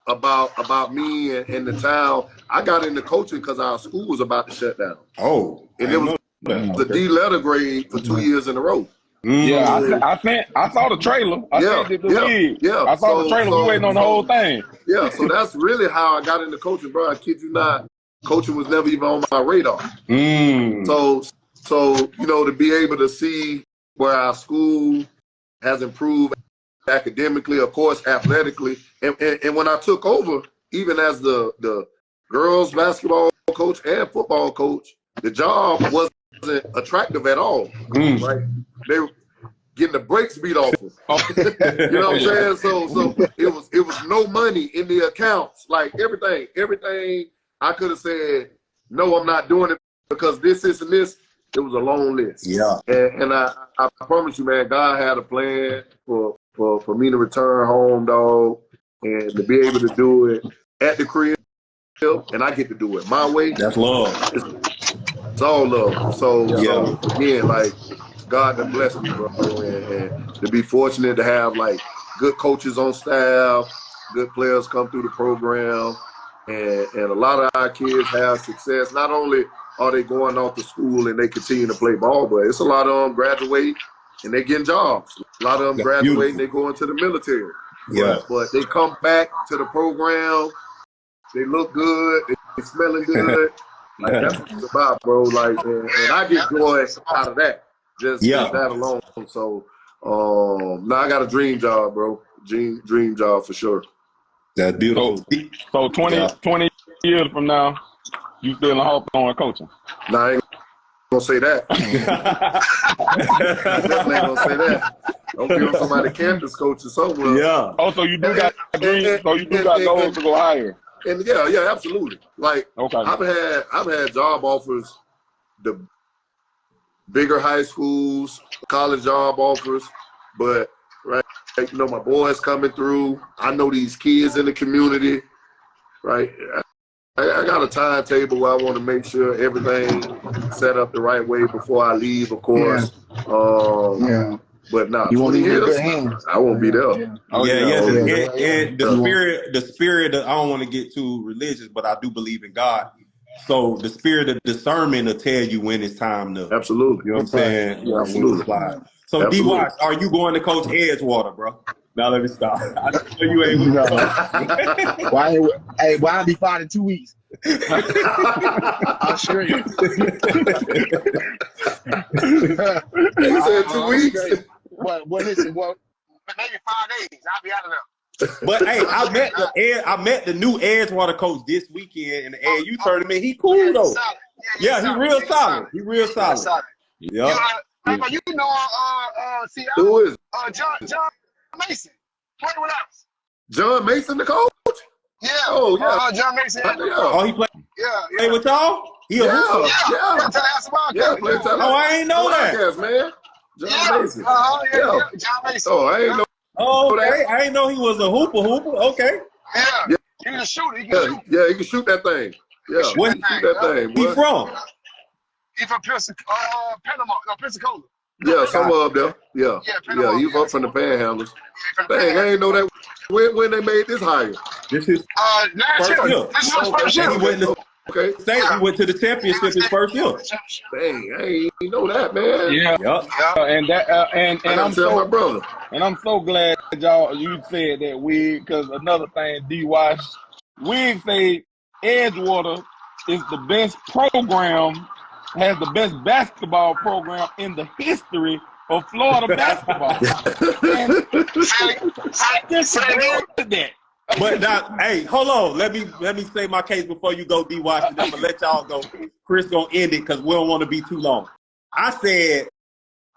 About me and the town. I got into coaching because our school was about to shut down. Oh. And it was the D letter grade for 2 years in a row. Yeah, I saw the trailer. I sent it to Wig. Yeah. I saw the trailer. We waiting on the whole thing. Yeah, so that's really how I got into coaching, bro. I kid you not. Coaching was never even on my radar. So to be able to see where our school has improved academically, of course, athletically, and when I took over, even as the girls basketball coach and football coach, the job wasn't attractive at all. Right? They were getting the brakes beat off them. You know what I'm saying? So it was no money in the accounts. Like everything I could have said, no, I'm not doing it because this, and this. It was a long list. Yeah. And I promise you, man, God had a plan for me to return home, dog, and to be able to do it at the crib, and I get to do it my way. That's love. It's all love. So again, like, God that blessed me, bro, and to be fortunate to have like good coaches on staff, good players come through the program, and a lot of our kids have success. Not only are they going off to school and they continue to play ball, but it's a lot of them graduate and they getting jobs. A lot of them graduate and they go into the military. Yeah. But they come back to the program, they look good, they smelling good. Like that's what it's about, bro. Like, and I get joy out of that. Just that alone. So, now I got a dream job, bro. Dream job for sure. That's beautiful. So 20 years from now, you still in Hawthorne coaching? Nah, I ain't gonna say that. Definitely ain't gonna say that. Don't give them somebody campus coaching somewhere. Yeah. Oh, so you do got dreams? So you do got goals to go higher? And yeah, absolutely. Like, okay. I've had job offers, the bigger high schools, college job offers, but right, you know, my boys coming through. I know these kids in the community, right? I got a timetable where I want to make sure everything set up the right way before I leave, of course. Yeah. But nah, You won't 20 leave in good years, hands. I won't be there. And the spirit of, I don't want to get too religious, but I do believe in God. So the spirit of discernment will tell you when it's time to. Absolutely. You know what I'm saying? Yeah, absolutely. So D-Watch, are you going to coach Edgewater, bro? Now let me stop. I know you ain't with me. Why I be fine in 2 weeks? I'm straight. You said 2 weeks? Well, listen, maybe 5 days. I'll be out of there. But hey, I met the new Edgewater coach this weekend in the AAU tournament. He cool though. He real solid. He real solid. Yeah. You know, who is John Mason. Play with us. John Mason, the coach? Yeah. Oh, yeah. John Mason. Oh, he played. Yeah. With y'all? He a hooper. I ain't know that. Man. John Mason. John Mason. Oh, I ain't know. Oh, okay. I didn't know he was a hooper. Okay. Yeah. He can shoot. He can shoot. Yeah, he can shoot that thing. Yeah, Where he can shoot that thing. He from? He from Panama. No, Pensacola. Yeah, somewhere up there. Yeah. Yeah, he up from the Panhandlers. Dang, I ain't know that. When they made this hire? This is last year. This is his first year. He went to he went to the championship his first year. Dang, I ain't know that, man. Yeah. And I'm so my brother. And I'm so glad you said that, Wig, because another thing, D-Wash, Wig say Edgewater is the best program, has the best basketball program in the history of Florida basketball. And I disagree with that. But now, hey, hold on. Let me say my case before you go, D-Wash, and I'm gonna let y'all go. Chris gonna end it because we don't want to be too long. I said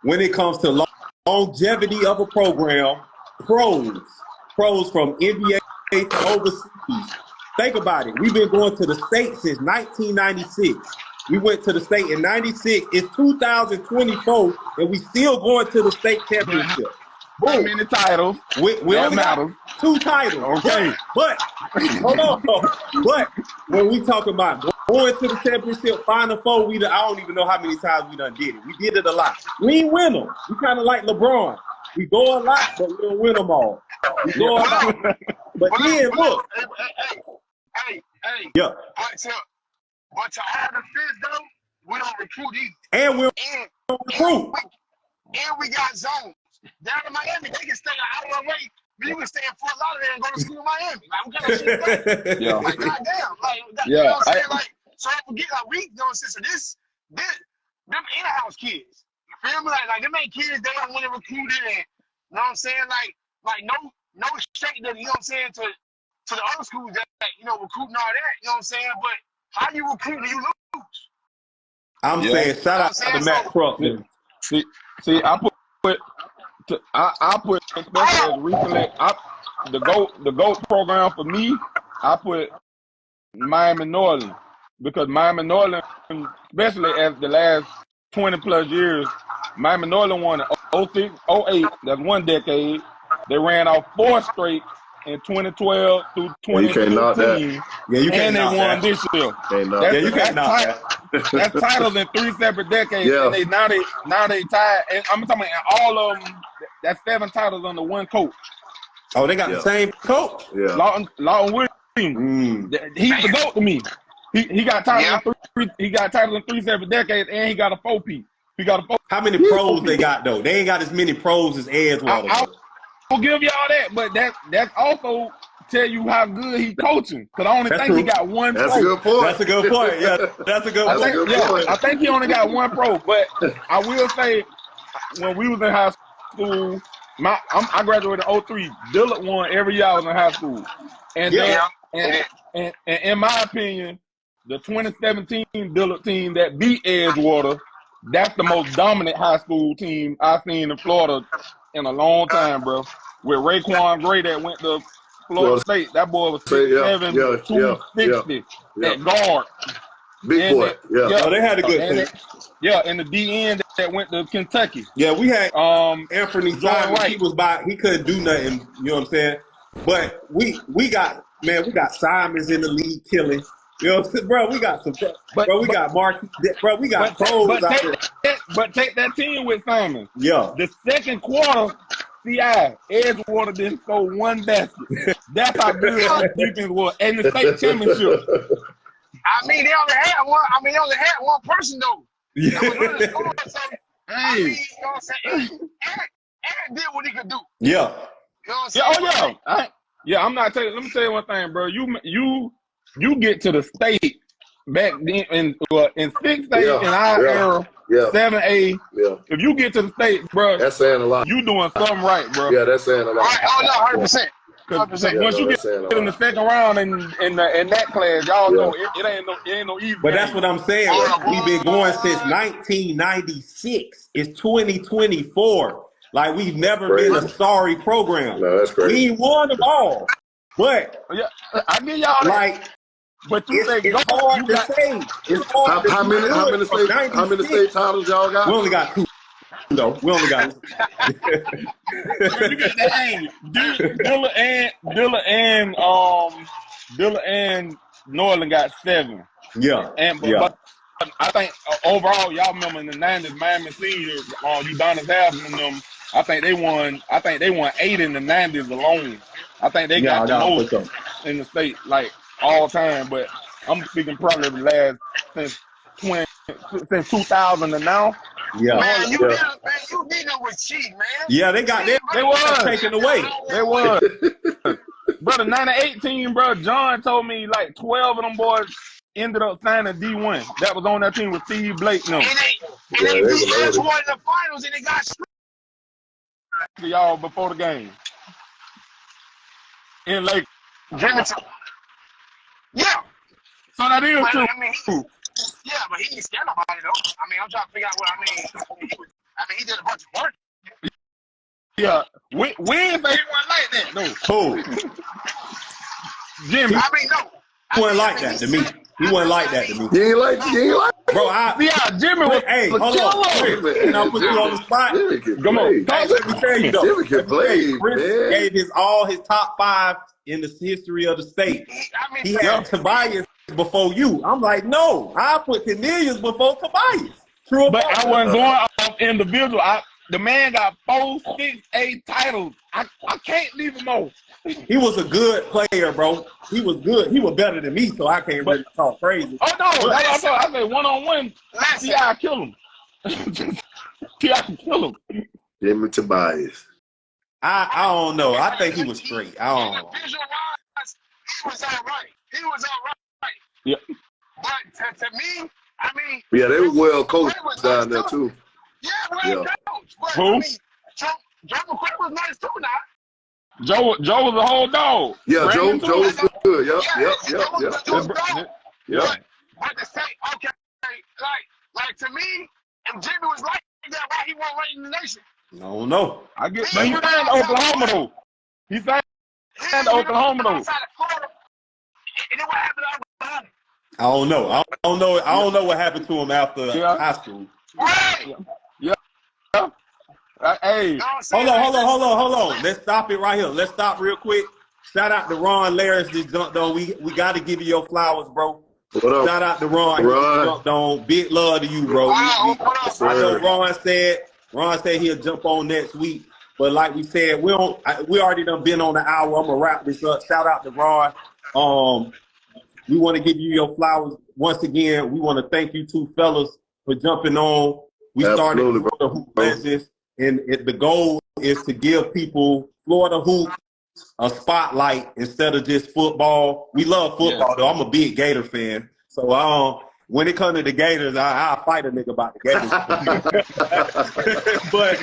when it comes to longevity of a program, pros from NBA to overseas. Think about it. We've been going to the state since 1996. We went to the state in 96. It's 2024, and we still going to the state championship. How many titles? We only got 2 titles. Okay. But hold on. But when we talk about going to the championship, Final Four, I don't even know how many times we done did it. We did it a lot. We ain't win them. We kind of like LeBron. We go a lot, but we don't win them all. We go a lot. But then, look. Hey. Yeah. But to all the fifth, though, we don't recruit either. And we don't recruit. And we got zones. Down in Miami, they can stay an hour away. You can stay in Fort Lauderdale and go to school in Miami. Like, what kind of shit is that? Yeah. Like, goddamn. Like, you know what I'm saying? So I forget, like, we, you know, so them in-house kids. You feel me? Like them ain't kids, they don't want to recruit it. And, you know what I'm saying? Like no straight, you know what I'm saying, to the other schools that, you know, recruiting all that, you know what I'm saying? But how you recruit and you lose? I'm saying, shout out to Matt Krupp. See, I put especially as recently, the GOAT program for me, I put Miami Northern, because Miami Northern, especially as the last 20 plus years, Miami Northern won in 06, 08, that's one decade. They ran off 4 straight in 2012 through 2015. Yeah, you can't knock that. And they won this year. You can't knock that. That's titles in 3 separate decades. Yeah. And now they tied. And I'm talking about all of them. That's 7 titles under one coach. Oh, they got the same coach. Yeah. Lawton Williams. He's the GOAT to me. He got titles in 3 separate decades, and he got a 4-piece. How many pros they got though? They ain't got as many pros as Edgewater. I'll give y'all that, but that's also tell you how good he coaching. Because I only think he got 1 pro. That's a good point. That's a good point. Yeah, that's a good point. I think he only got 1 pro. But I will say, when we was in high school, I graduated in 03. Dillard won every year I was in high school. And and in my opinion, the 2017 Dillard team that beat Edgewater, that's the most dominant high school team I've seen in Florida in a long time, bro. With Raekwon Gray that went to Florida State. That boy was 6'7", 260 at guard. Big boy. They had a good team. And the DN that went to Kentucky. Yeah, we had Anthony Simon. Right. He couldn't do nothing. You know what I'm saying? But we got Simons in the league killing. You know what I'm saying, bro? We got some, bro. We got Mark, bro. We got pros out there. But take that team with Simon. Yeah. The second quarter, Edgewater didn't score one basket. That's how good our defense was. And the state championship. I mean, they only had one person though. Yeah. That was really scoring, so, I mean, you know what I'm saying? Aaron did what he could do. Yeah. You know what I'm saying? I'm not telling you. Let me tell you one thing, bro. You get to the state back then in 6A in our era, 7A. Yeah. If you get to the state, bro, that's saying a lot. You doing something right, bro. Yeah, that's saying a lot. Oh no, 100%. Once you get in the second round in that class, y'all know it ain't no easy. But that's what I'm saying. We've been going since 1996. It's 2024. Like, we've never been a sorry program. No, that's crazy. We won them all. But I give y'all like, but it's hard to say. It's hard how many state titles y'all got? We only got 2. No, we only got 2. Dilla and Norland got 7. Yeah. But I think overall, y'all remember in the 90s, Miami Senior, Udonis Haslem and them. I think they won 8 in the 90s alone. I think they got the most in the state, like, all time. But I'm speaking probably the last since 2000 and now. Yeah. Man, you need them with cheat, man. Yeah, they was taken away. They was. Brother, 98 team, bro. John told me like 12 of them boys ended up signing D1. That was on that team with Steve Blake. No. And they beat Edgewater in the finals, and they got y'all before the game. In Lake. Yeah. So that is true. Yeah, but he didn't scare nobody though. I mean, I'm trying to figure out what I mean. He did a bunch of work. Yeah, we ain't say he wasn't like that, no. Cool. Jimmy. I mean, no. He wasn't like that to me. He wasn't like that to me. He ain't like bro, Jimmy was hold on. And I'll put you on the spot. Come on. Let me tell you though. Jimmy can play, Chris gave all his top 5 in the history of the state. He had Tobias before you. I'm like, no, I put Cornelius before Tobias. True, but I wasn't going off individual. The man got 4, 6, 8 titles. I can't leave him off. He was a good player, bro. He was good. He was better than me, so I can't really talk crazy. Oh no, that's what I said. 1-on-1, see how I kill him. See how I kill him. Jimmy Tobias. I don't know. I think he was straight. I don't know. He was all right. Yeah. But to me, I mean, yeah, they were well coached down there too. Yeah, well coached. But who? I mean, Joe McCray was nice too now. Joe was a whole dog. Yeah, Joe was good. Yep. But to say, okay, like to me, if Jimmy was like that, why he won't rate in the nation? No. I get. But he signed Oklahoma though. He signed Oklahoma though. And then what happened to Oklahoma? I don't know. I don't know what happened to him after high school. Right. Yeah. Hey, hold on. Let's stop it right here. Let's stop real quick. Shout out to Ron Laris just jumped on. We got to give you your flowers, bro. Shout out to Ron. He jumped on. Big love to you, bro. I know Ron said he'll jump on next week. But like we said, we already done been on the hour. I'm gonna wrap this up. Shout out to Ron. We want to give you your flowers once again. We want to thank you two fellas for jumping on. We started Florida Hoop Legends, and the goal is to give people Florida hoops a spotlight instead of just football. We love football, though. I'm a big Gator fan. So when it comes to the Gators, I'll fight a nigga about the Gators. but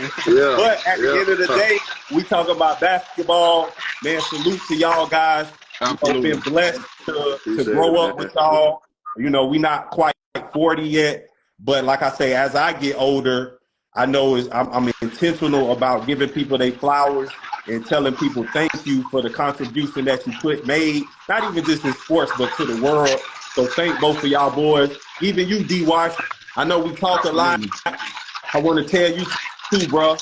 at the end of the day, we talk about basketball. Man, salute to y'all guys. I've been blessed to grow up with y'all. You know, we not quite 40 yet. But like I say, as I get older, I know I'm intentional about giving people their flowers and telling people thank you for the contribution that you made, not even just in sports, but to the world. So thank both of y'all boys. Even you, D-Wash. I know we talk a lot. I want to tell you too, bro.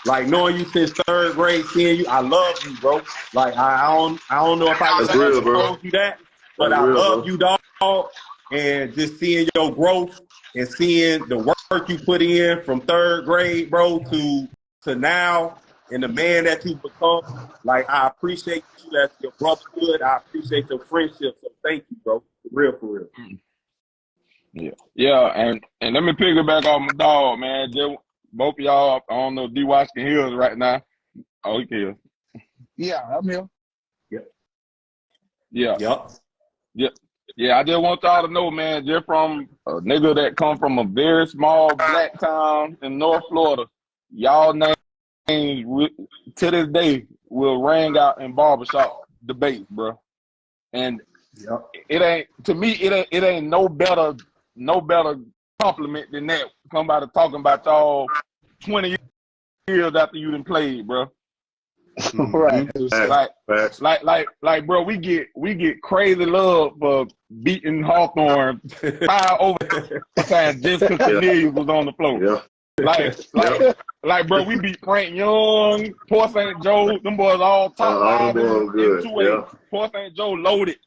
Like knowing you since 3rd grade, seeing you, I love you, bro. Like I don't know if I ever told you that, but I love you, dog. And just seeing your growth and seeing the work you put in from 3rd grade, bro, to now, and the man that you become. Like I appreciate you as your brotherhood. I appreciate your friendship. So thank you, bro. For real. Yeah, and let me piggyback off my dog, man. Just, both of y'all, I don't know if D-Watch can hear us right now. Oh, he can hear us. Yeah, I'm here. Yeah, I just want y'all to know, man, just from a nigga that come from a very small black town in North Florida, y'all names to this day will ring out in barbershop debates, bro. And it ain't, to me, it ain't no better compliment than that. Somebody talking about y'all 20 years after you done played, bro. Right. Like, bro, we get crazy love for beating Hawthorne 5 overtime just because Cornelius was on the floor. Like, bro, we beat Frank Young, Port St. Joe, them boys all top 5 in 2A. Port St. Joe loaded.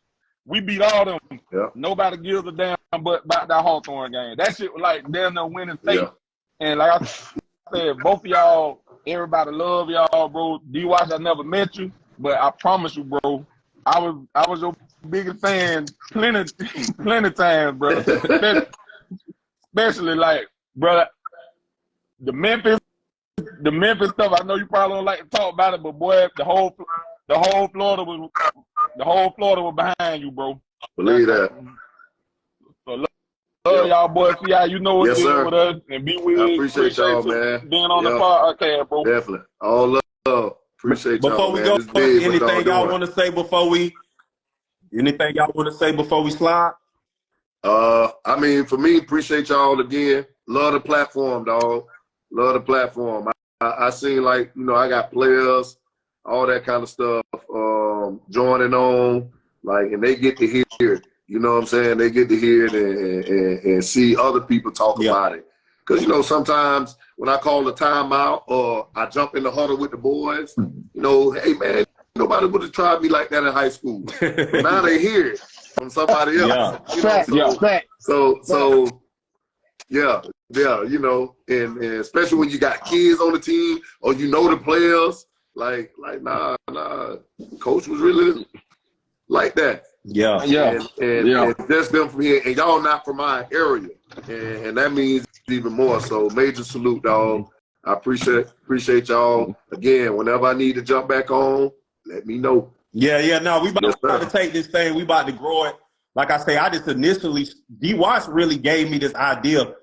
We beat all them. Nobody gives a damn but about that Hawthorne game. That shit was like damn near winning state. And like I said, both of y'all, everybody love y'all, bro. D-Watch, I never met you, but I promise you, bro, I was your biggest fan plenty times, bro. Especially like, bro, the Memphis stuff. I know you probably don't like to talk about it, but boy, the whole Florida was behind you, bro. Believe that. So love y'all boys. See how you know what's dealing with us, and be with. I appreciate y'all, man. Being on the podcast, bro. Definitely. All love. Appreciate y'all. Before we go, anything y'all want to say before we slide? I mean, for me, appreciate y'all again. Love the platform, dog. Love the platform. I seen, like, you know, I got players, all that kind of stuff, joining on, like, and they get to hear it. You know what I'm saying? They get to hear it and see other people talk about it. Because, you know, sometimes when I call a timeout or I jump in the huddle with the boys, you know, hey, man, nobody would have tried me like that in high school. But now they hear it from somebody else. You know, and especially when you got kids on the team or you know the players, like nah, coach was really like that. And that's them from here, and y'all not from my area, and that means even more. So major salute, dog. I appreciate y'all. Again, whenever I need to jump back on, let me know. No, we about to take this thing. We about to grow it. Like I say, I just initially, D-Watch really gave me this idea.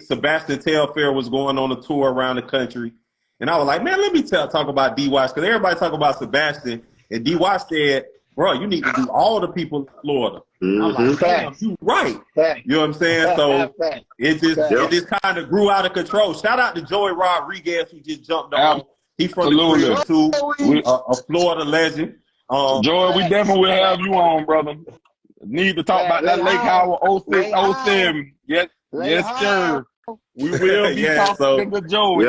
Sebastian Telfair was going on a tour around the country, and I was like, man, let me talk about D-Watch, because everybody talk about Sebastian, and D-Watch said, bro, you need to do all the people in Florida. I'm like, damn, you right. You know what I'm saying? So it just kind of grew out of control. Shout out to Joey Rodriguez, who just jumped on. He's from the too, a Florida legend. Joey, we definitely will have you on, brother. Need to talk about that Lake Howard 06, 07. Yes, sir. We will be talking to Joey.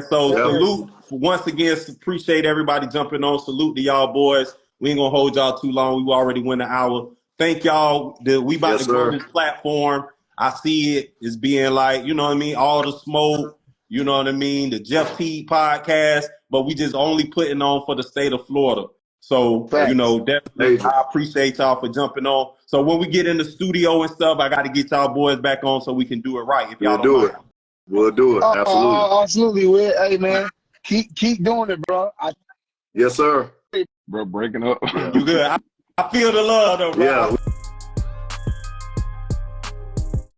Salute. Once again, appreciate everybody jumping on. Salute to y'all boys. We ain't gonna hold y'all too long. We already went an hour. Thank y'all. We about to grow this platform. I see it as being like, you know what I mean, all the smoke, you know what I mean, the Jeff T podcast, but we just only putting on for the state of Florida. So, you know, definitely I appreciate y'all for jumping on. So when we get in the studio and stuff, I got to get y'all boys back on so we can do it right. If y'all don't mind. We'll do it. Absolutely. Absolutely. Hey, man, keep doing it, bro. Yes, sir. Bro, breaking up. You good? I feel the love, though, bro. Yeah.